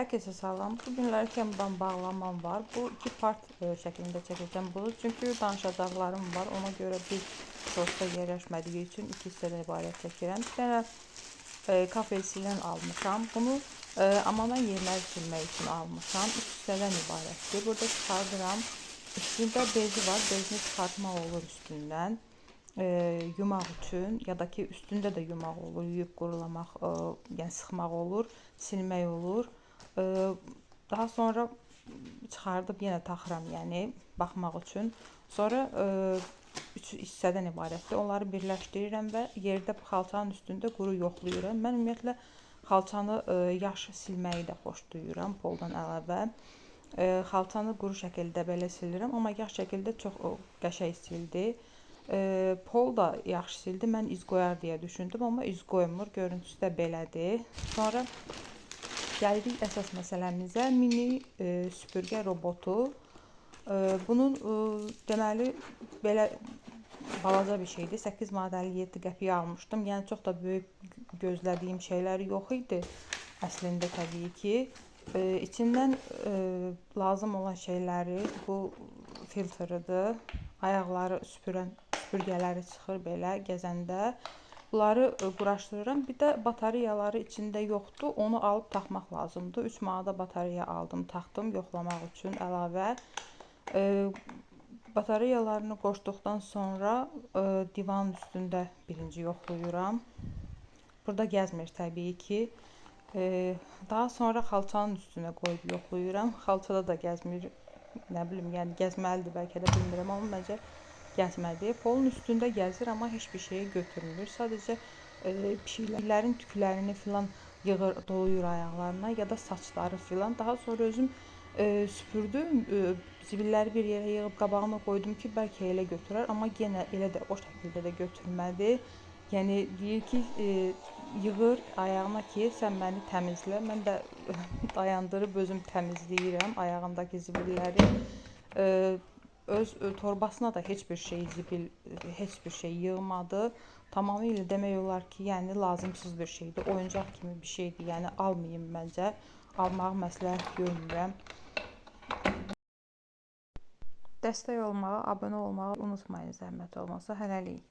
Herkese salam. Bugünlər Canva-dan bağlamam var. Bu iki part şəklində çəkəcəm bunu. Çünki danışacaqlarım var. Ona görə bir shortda yerləşmədiyi üçün iki hissədən ibarət çəkirəm. Bir dənə kafe silən almışam. Bunu amma mən yerləri silmək üçün almışam. Üç hissədən ibarətdir. Burada çıxardıram. Üstündə bezi var. Bezini çıxartmaq olur üstündən. Yumaq üçün ya da ki üstündə də yumaq olur. Yuyub qurulamaq, yəni sıxmaq olur, silmək olur. Daha sonra çıxardıb yenə taxıram, yəni baxmaq üçün. Sonra üç hissədən ibarətdir. Onları birləşdirirəm və yerdə xalçanın üstündə quru yoxlayıram. Mən ümumiyyətlə xalçanı yaş silməyi də xoşlayıram poldan əlavə. Xalçanı quru şəkildə belə silirəm, amma yaş şəkildə çox qəşəng sildi. Pol da yaxşı sildi. Mən iz qoyar deyə düşündüm, amma iz qoymur. Görüntüsü də belədir. Sonra gəldik əsas məsələmizə. Mini süpürgə robotu. Bunun deməli belə balaca bir şeydir. 8 manat 57 qəpiyə almışdım. Yəni çox da böyük gözlədiyim şeylər yox idi. Əslində təbii ki, içindən lazım olan şeyləri, bu filtrıdır. Ayaqları süpürgələri çıxır belə gəzəndə. Bunları quraşdırıram. Bir də batareyaları içində yoxdur. Onu alıb taxmaq lazımdır. 3 manata batareya aldım, taxdım yoxlamaq üçün əlavə. Batareyalarını qoşduqdan sonra divanın üstündə birinci yoxlayıram. Burada gəzmir təbii ki. Daha sonra xalçanın üstünə qoyub yoxlayıram. Xalçada da gəzmir. Nə bilim, yəni gəzməlidir bəlkə də, bilmirəm, amma məncə gəzmədi. Polun üstündə gəzir, amma heç bir şeyi götürmür. Sadəcə pişiklərin tüklərini filan yığır, dolayır ayaqlarına ya da saçları filan. Daha sonra özüm süpürdüm, zibilləri bir yerə yığıb qabağıma qoydum ki, bəlkə elə götürər, amma yenə elə də o şəkildə də götürmədi. Yəni deyir ki, yığır ayağına ki, sən məni təmizlə. Mən də dayandırıb özüm təmizləyirəm ayağındakı zibilləri. Öz torbasına da heç bir şey yığmadı. Tamamilə demək olar ki, yəni lazımsız bir şeydir. Oyuncaq kimi bir şeydir. Yəni almayım məncə. Almağı məsləhət görmürəm. Dəstək olmağı, abunə olmağı unutmayın zəhmət olmasa. Hələlik.